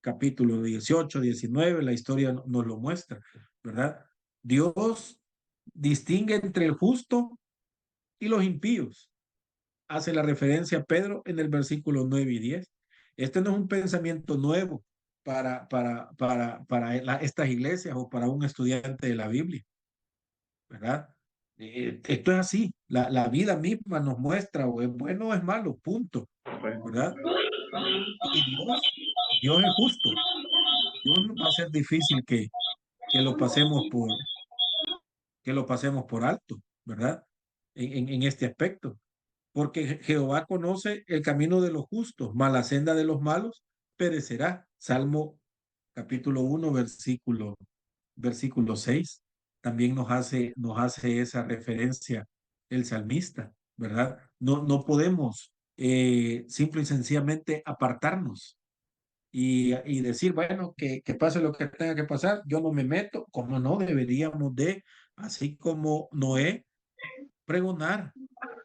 capítulo 18, 19, la historia nos lo muestra, ¿verdad? Dios distingue entre el justo y los impíos. Hace la referencia a Pedro en el versículo 9 y 10. Este no es un pensamiento nuevo para estas iglesias o para un estudiante de la Biblia, ¿verdad? Esto es así, la vida misma nos muestra o es bueno o es malo, punto, ¿verdad? Y Dios es justo, Dios no va a ser difícil que lo pasemos que lo pasemos por alto, ¿verdad? En este aspecto. Porque Jehová conoce el camino de los justos, mas la senda de los malos perecerá. Salmo capítulo 1, versículo 6. También nos hace esa referencia el salmista, ¿verdad? No podemos simple y sencillamente apartarnos y decir, bueno, que pase lo que tenga que pasar, yo no me meto, como no deberíamos de, así como Noé, pregonar,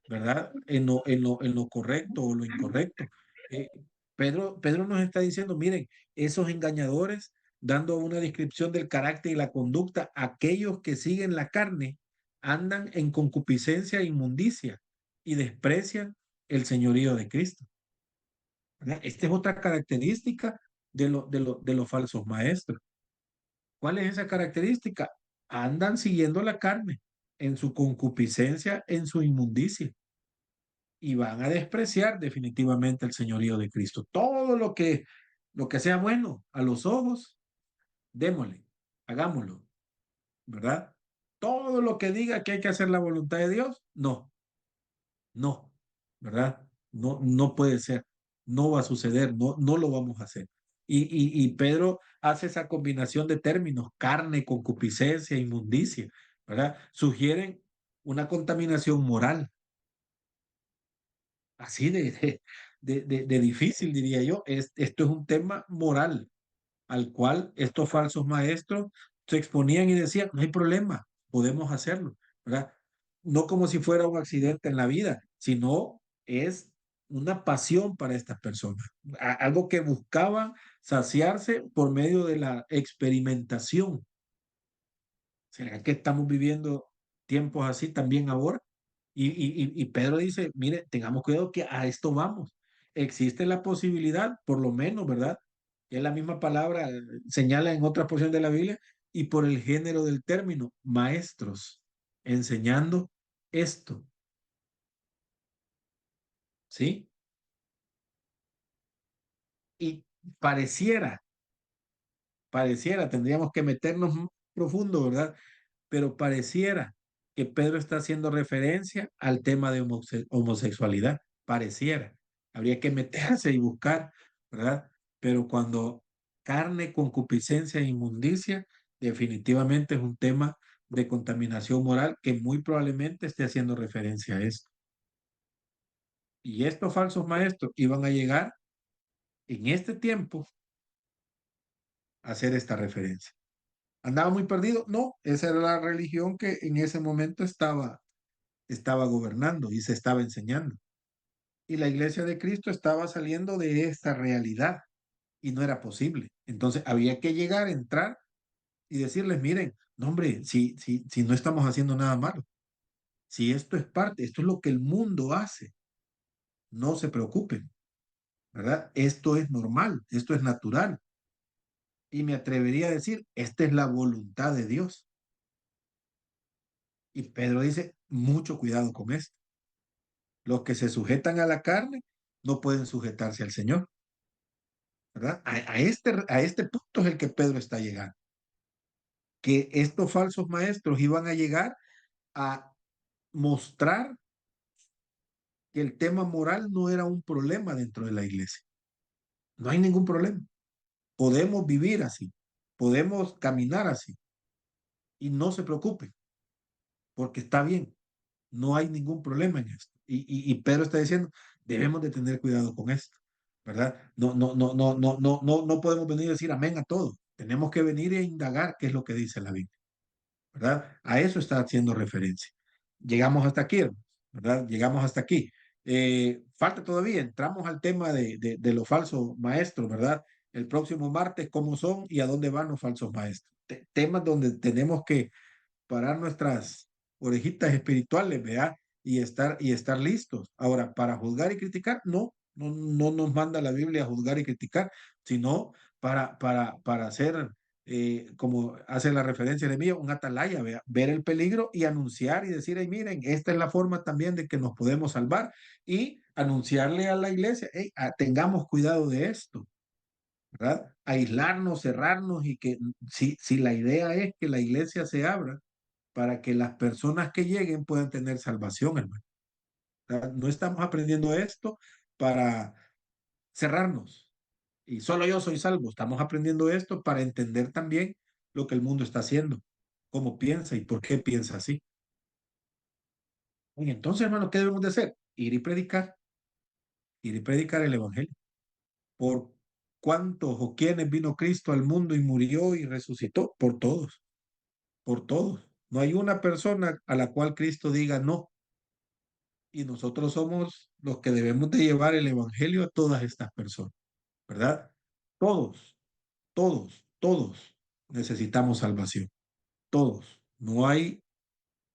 ¿verdad? En lo correcto o lo incorrecto. Eh, Pedro nos está diciendo, miren, esos engañadores, dando una descripción del carácter y la conducta, aquellos que siguen la carne, andan en concupiscencia e inmundicia y desprecian el señorío de Cristo. ¿Verdad? Esta es otra característica de los falsos maestros. ¿Cuál es esa característica? Andan siguiendo la carne en su concupiscencia, en su inmundicia y van a despreciar definitivamente el señorío de Cristo. Todo lo que sea bueno a los ojos, démosle, hagámoslo, ¿verdad? Todo lo que diga que hay que hacer la voluntad de Dios, no, no, ¿verdad? No puede ser, no va a suceder, no lo vamos a hacer. Y Pedro hace esa combinación de términos, carne, concupiscencia, inmundicia, ¿verdad? Sugieren una contaminación moral, así de difícil, diría yo. Esto es un tema moral al cual estos falsos maestros se exponían y decían, no hay problema, podemos hacerlo, ¿verdad? No como si fuera un accidente en la vida, sino es una pasión para estas personas, algo que buscaban saciarse por medio de la experimentación. ¿Será que estamos viviendo tiempos así también ahora? Y Pedro dice, mire, tengamos cuidado que a esto vamos. Existe la posibilidad, por lo menos, ¿verdad? Es la misma palabra, señala en otra porción de la Biblia, y por el género del término, maestros, enseñando esto, ¿sí? Y pareciera, tendríamos que meternos más profundo, ¿verdad? Pero pareciera que Pedro está haciendo referencia al tema de homosexualidad. Pareciera. Habría que meterse y buscar, ¿verdad? Pero cuando carne, concupiscencia e inmundicia, definitivamente es un tema de contaminación moral que muy probablemente esté haciendo referencia a eso. Y estos falsos maestros iban a llegar en este tiempo a hacer esta referencia. ¿Andaba muy perdido? No, esa era la religión que en ese momento estaba gobernando y se estaba enseñando. Y la iglesia de Cristo estaba saliendo de esta realidad y no era posible. Entonces había que llegar, entrar y decirles, miren, no hombre, si no estamos haciendo nada malo. Si esto es parte, esto es lo que el mundo hace, no se preocupen, ¿verdad? Esto es normal, esto es natural. Y me atrevería a decir, esta es la voluntad de Dios. Y Pedro dice, mucho cuidado con esto. Los que se sujetan a la carne no pueden sujetarse al Señor, ¿verdad? A este punto es el que Pedro está llegando, que estos falsos maestros iban a llegar a mostrar que el tema moral no era un problema dentro de la iglesia. No hay ningún problema. Podemos vivir así, podemos caminar así y no se preocupen, porque está bien, no hay ningún problema en esto. Y Pedro está diciendo, debemos de tener cuidado con esto, ¿verdad? No podemos venir a decir amén a todo. Tenemos que venir a indagar qué es lo que dice la Biblia, ¿verdad? A eso está haciendo referencia. Llegamos hasta aquí, hermanos, ¿verdad? Llegamos hasta aquí. Falta todavía, entramos al tema de los falsos maestros, ¿verdad? El próximo martes, cómo son y a dónde van los falsos maestros. Temas donde tenemos que parar nuestras orejitas espirituales, ¿verdad? Y estar listos. Ahora, para juzgar y criticar, no nos manda la Biblia a juzgar y criticar, sino para hacer, como hace la referencia de mí, un atalaya, ¿verdad? Ver el peligro y anunciar y decir, hey, miren, esta es la forma también de que nos podemos salvar y anunciarle a la iglesia, hey, tengamos cuidado de esto. ¿Verdad? Aislarnos, cerrarnos y que si la idea es que la iglesia se abra, para que las personas que lleguen puedan tener salvación, hermano. No estamos aprendiendo esto para cerrarnos y solo yo soy salvo. Estamos aprendiendo esto para entender también lo que el mundo está haciendo, cómo piensa y por qué piensa así. Y entonces, hermano, ¿qué debemos de hacer? Ir y predicar el evangelio. ¿Por cuántos o quiénes vino Cristo al mundo y murió y resucitó? Por todos, por todos. No hay una persona a la cual Cristo diga no. Y nosotros somos los que debemos de llevar el evangelio a todas estas personas, ¿verdad? Todos, todos necesitamos salvación. Todos. No hay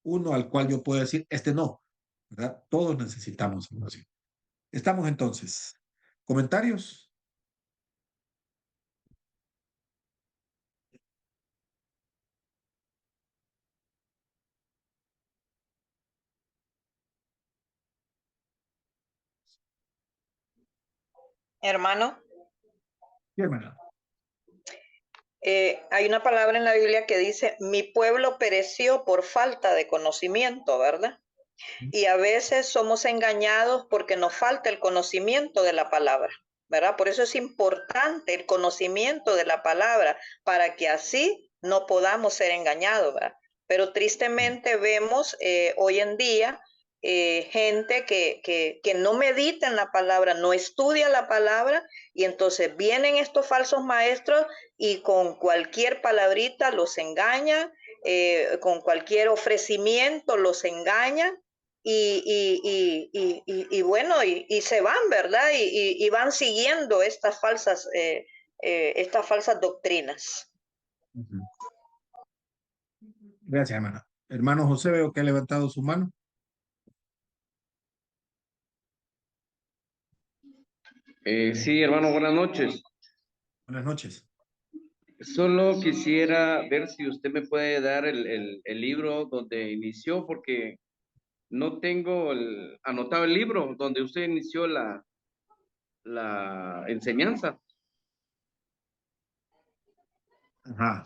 uno al cual yo pueda decir, este no, ¿verdad? Todos necesitamos salvación. Estamos entonces. ¿Comentarios? Hermano, Sí, hermana. hay una palabra en la Biblia que dice, mi pueblo pereció por falta de conocimiento, ¿verdad? Y a veces somos engañados porque nos falta el conocimiento de la palabra, ¿verdad? Por eso es importante el conocimiento de la palabra, para que así no podamos ser engañados, ¿verdad? Pero tristemente vemos hoy en día gente que no medita en la palabra, no estudia la palabra, y entonces vienen estos falsos maestros y con cualquier palabrita los engañan, con cualquier ofrecimiento los engañan y bueno, y se van, ¿verdad? Y van siguiendo estas falsas doctrinas. Ujú. Gracias, hermana. Hermano José, veo que ha levantado su mano. Sí, hermano, buenas noches. Buenas noches. Solo quisiera ver si usted me puede dar el libro donde inició, porque no tengo anotado el libro donde usted inició la enseñanza. Ajá.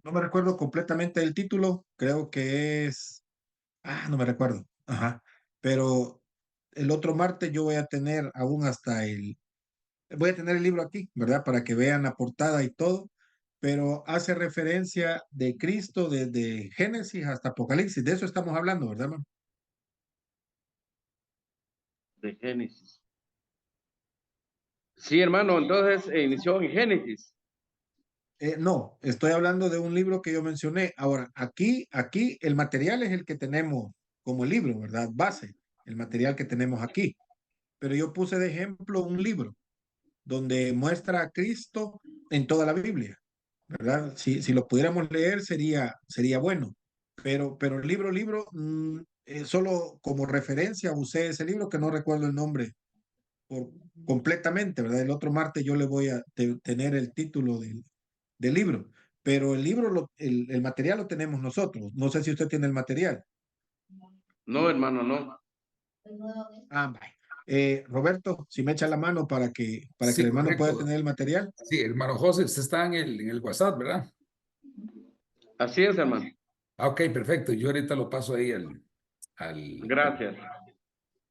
No me recuerdo completamente el título, creo que es, no me recuerdo, ajá, pero el otro martes yo voy a tener aún voy a tener el libro aquí, ¿verdad? Para que vean la portada y todo, pero hace referencia de Cristo desde Génesis hasta Apocalipsis, de eso estamos hablando, ¿verdad, hermano? De Génesis. Sí, hermano, entonces inició en Génesis. No, estoy hablando de un libro que yo mencioné. Ahora, aquí el material es el que tenemos como libro, ¿verdad? Base, el material que tenemos aquí. Pero yo puse de ejemplo un libro donde muestra a Cristo en toda la Biblia, ¿verdad? Si lo pudiéramos leer sería bueno, pero el libro, solo como referencia usé ese libro que no recuerdo el nombre por, completamente, ¿verdad? El otro martes yo le voy a tener el título del libro, pero el libro, el material lo tenemos nosotros. No sé si usted tiene el material. No, hermano, no. Ah, vaya. Roberto, si me echa la mano para que Sí, el hermano pueda correcto. tener el material. Sí, hermano José, usted está en el WhatsApp, ¿verdad? Así es, hermano. Ah, ok, perfecto. Yo ahorita lo paso ahí al... Gracias.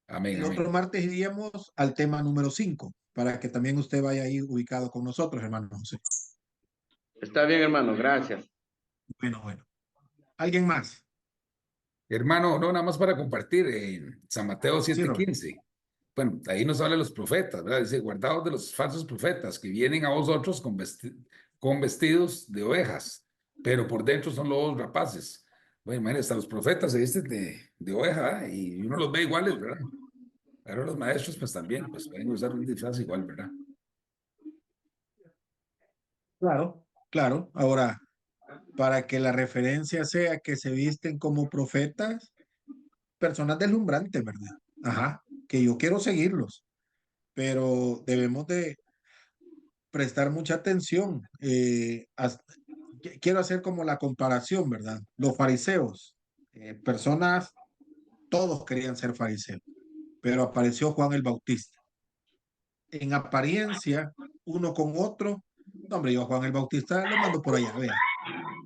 Amén, El amén. otro martes iríamos al tema número 5 para que también usted vaya ahí ubicado con nosotros, hermano José. Está bien, hermano. Gracias. Bueno, bueno. ¿Alguien más? Hermano, no, nada más para compartir, San Mateo Sí, Roberto. 7:15. Bueno, ahí nos habla de los profetas, ¿verdad? Dice, guardaos de los falsos profetas que vienen a vosotros con vestidos de ovejas, pero por dentro son lobos rapaces. Bueno, imagínense, hasta los profetas se visten de oveja, ¿verdad? Y uno los ve iguales, ¿verdad? Pero los maestros, pues también, pues pueden usar un disfraz igual, ¿verdad? Claro, claro. Ahora, para que la referencia sea que se visten como profetas, personas deslumbrantes, ¿verdad? Ajá, que yo quiero seguirlos, pero debemos de prestar mucha atención. Quiero hacer como la comparación, ¿verdad? Los fariseos, personas, todos querían ser fariseos, pero apareció Juan el Bautista. En apariencia, uno con otro, no, hombre, yo a Juan el Bautista lo mando por allá, vea,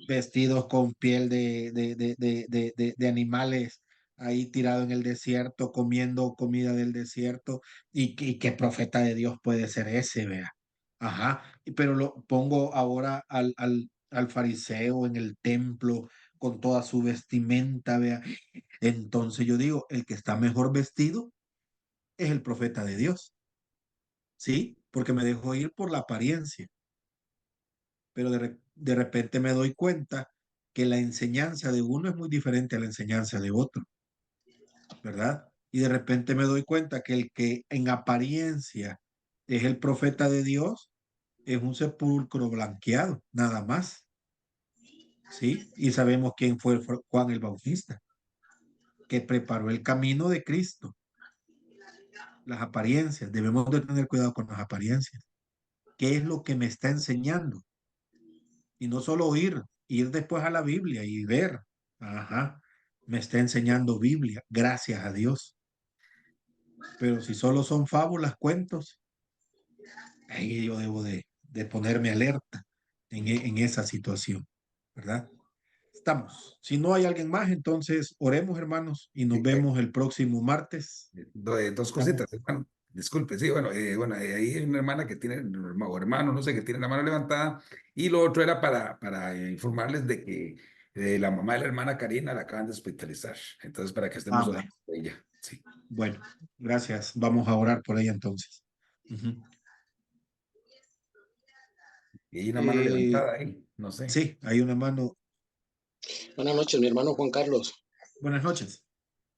vestidos con piel de animales ahí tirado en el desierto, comiendo comida del desierto, y qué profeta de Dios puede ser ese, vea. Ajá, pero lo pongo ahora al fariseo en el templo con toda su vestimenta, vea. Entonces yo digo, el que está mejor vestido es el profeta de Dios, ¿sí? Porque me dejó ir por la apariencia, pero de repente me doy cuenta que la enseñanza de uno es muy diferente a la enseñanza de otro, ¿verdad? Y de repente me doy cuenta que el que en apariencia es el profeta de Dios es un sepulcro blanqueado, nada más, ¿sí? Y sabemos quién fue Juan el Bautista, que preparó el camino de Cristo. Las apariencias, debemos de tener cuidado con las apariencias. ¿Qué es lo que me está enseñando? Y no solo oír, ir después a la Biblia y ver. Ajá, me está enseñando Biblia, gracias a Dios. Pero si solo son fábulas, cuentos, ahí yo debo de ponerme alerta en esa situación, ¿verdad? Estamos. Si no hay alguien más, entonces oremos, hermanos, y nos Sí, vemos el próximo martes. dos Estamos. cositas, hermano. Disculpe, sí, bueno, ahí hay una hermana que tiene, o hermano, no sé, que tiene la mano levantada. Y lo otro era para informarles de que la mamá de la hermana Karina la acaban de hospitalizar. Entonces, para que estemos Amén. orando por ella. Sí. Bueno, gracias. Vamos a orar por ella entonces. Ujú. Y hay una mano Eh, levantada ahí, no sé. sí, hay una mano. Buenas noches, mi hermano Juan Carlos. Buenas noches.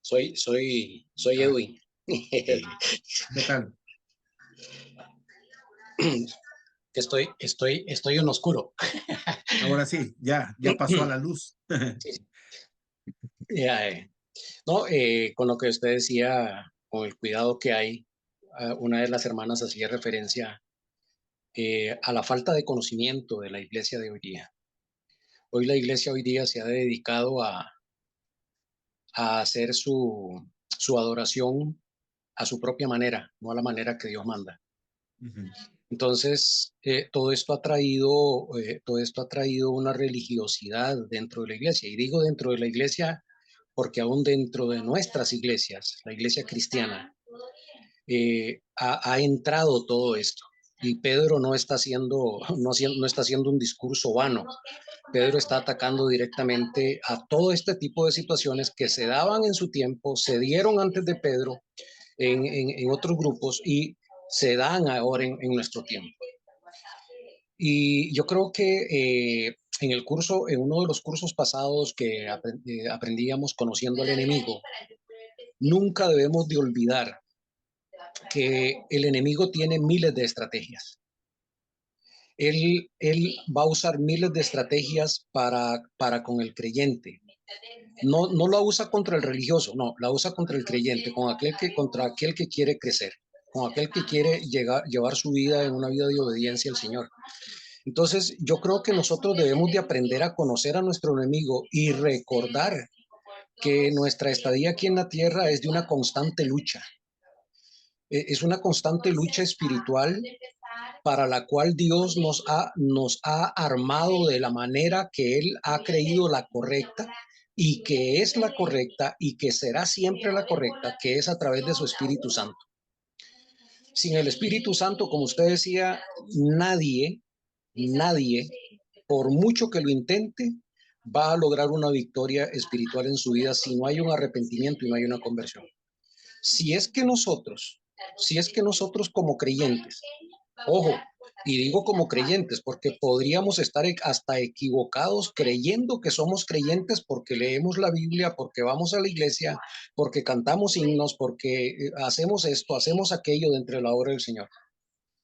Soy Ah, Edwin. ¿qué tal? Estoy en oscuro. Ahora sí, ya pasó a la luz. Sí, ya, no, con lo que usted decía, con el cuidado que hay, una de las hermanas hacía referencia a la falta de conocimiento de la iglesia de hoy día. Hoy la iglesia hoy día se ha dedicado a hacer su adoración a su propia manera, no a la manera que Dios manda. Ujú. Entonces, todo esto ha traído una religiosidad dentro de la iglesia. Y digo dentro de la iglesia porque aún dentro de nuestras iglesias, la iglesia cristiana, ha entrado todo esto. Y Pedro no está haciendo, no está haciendo un discurso vano. Pedro está atacando directamente a todo este tipo de situaciones que se daban en su tiempo, se dieron antes de Pedro en otros grupos y se dan ahora en nuestro tiempo. Y yo creo que en el curso, en uno de los cursos pasados que aprendíamos conociendo al enemigo, nunca debemos de olvidar que el enemigo tiene miles de estrategias. Él va a usar miles de estrategias para con el creyente. No la usa contra el religioso, no, la usa contra el creyente, contra aquel que quiere crecer, con aquel que quiere llevar su vida en una vida de obediencia al Señor. Entonces, yo creo que nosotros debemos de aprender a conocer a nuestro enemigo y recordar que nuestra estadía aquí en la tierra es de una constante lucha. Es una constante lucha espiritual para la cual Dios nos ha armado de la manera que Él ha creído la correcta y que es la correcta y que será siempre la correcta, que es a través de su Espíritu Santo. Sin el Espíritu Santo, como usted decía, nadie, por mucho que lo intente, va a lograr una victoria espiritual en su vida si no hay un arrepentimiento y no hay una conversión. Si es que nosotros como creyentes, ojo, y digo como creyentes porque podríamos estar hasta equivocados creyendo que somos creyentes porque leemos la Biblia, porque vamos a la iglesia, porque cantamos himnos, porque hacemos esto, hacemos aquello dentro de la obra del Señor.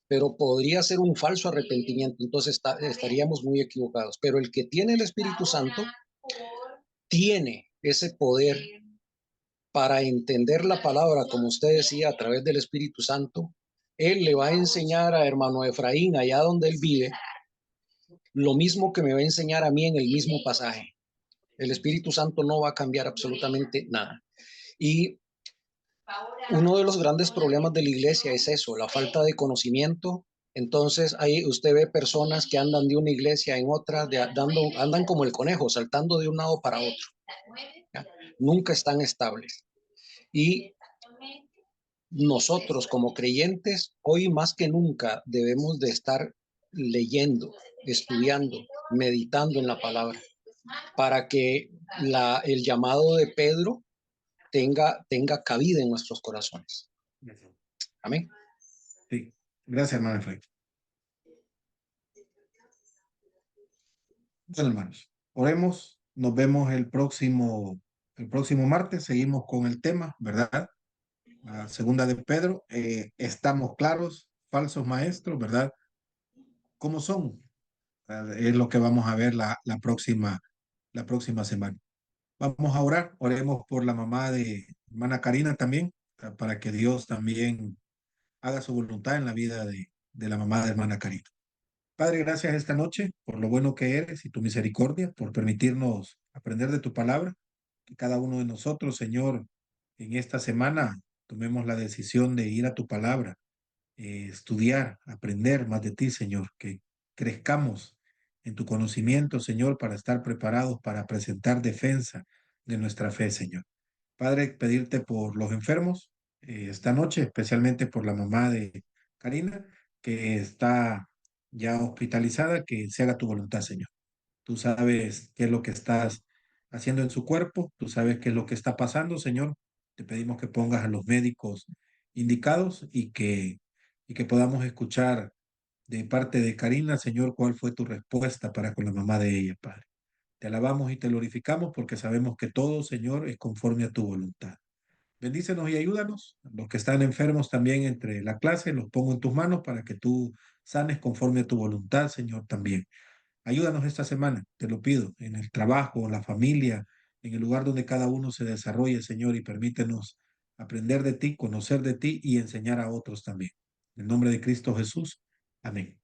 Pero podría ser un falso arrepentimiento, entonces estaríamos muy equivocados. Pero el que tiene el Espíritu Santo tiene ese poder para entender la palabra, como usted decía, a través del Espíritu Santo. Él le va a enseñar a hermano Efraín, allá donde él vive, lo mismo que me va a enseñar a mí en el mismo pasaje. El Espíritu Santo no va a cambiar absolutamente nada. Y uno de los grandes problemas de la iglesia es eso, la falta de conocimiento. Entonces ahí usted ve personas que andan de una iglesia en otra, andan como el conejo, saltando de un lado para otro. ¿Ya? Nunca están estables. Y nosotros como creyentes, hoy más que nunca debemos de estar leyendo, estudiando, meditando en la palabra, para que el llamado de Pedro tenga cabida en nuestros corazones. Amén. Sí, gracias, hermano Efraín. Bueno, hermanos, oremos, nos vemos el próximo martes, seguimos con el tema, ¿verdad? La segunda de Pedro, estamos claros, falsos maestros, ¿verdad? ¿Cómo son? Es lo que vamos a ver la próxima semana. Vamos a orar, oremos por la mamá de hermana Karina también, para que Dios también haga su voluntad en la vida de la mamá de hermana Karina. Padre, gracias esta noche por lo bueno que eres y tu misericordia, por permitirnos aprender de tu palabra. Que cada uno de nosotros, Señor, en esta semana tomemos la decisión de ir a tu palabra, estudiar, aprender más de ti, Señor, que crezcamos en tu conocimiento, Señor, para estar preparados para presentar defensa de nuestra fe, Señor. Padre, pedirte por los enfermos esta noche, especialmente por la mamá de Karina, que está ya hospitalizada, que se haga tu voluntad, Señor. Tú sabes qué es lo que estás haciendo en su cuerpo, tú sabes qué es lo que está pasando, Señor. Te pedimos que pongas a los médicos indicados y que podamos escuchar de parte de Karina, Señor, cuál fue tu respuesta para con la mamá de ella, Padre. Te alabamos y te glorificamos porque sabemos que todo, Señor, es conforme a tu voluntad. Bendícenos y ayúdanos. Los que están enfermos también entre la clase, los pongo en tus manos para que tú sanes conforme a tu voluntad, Señor, también. Ayúdanos esta semana, te lo pido, en el trabajo, en la familia, en el lugar donde cada uno se desarrolle, Señor, y permítenos aprender de ti, conocer de ti y enseñar a otros también. En el nombre de Cristo Jesús. Amén.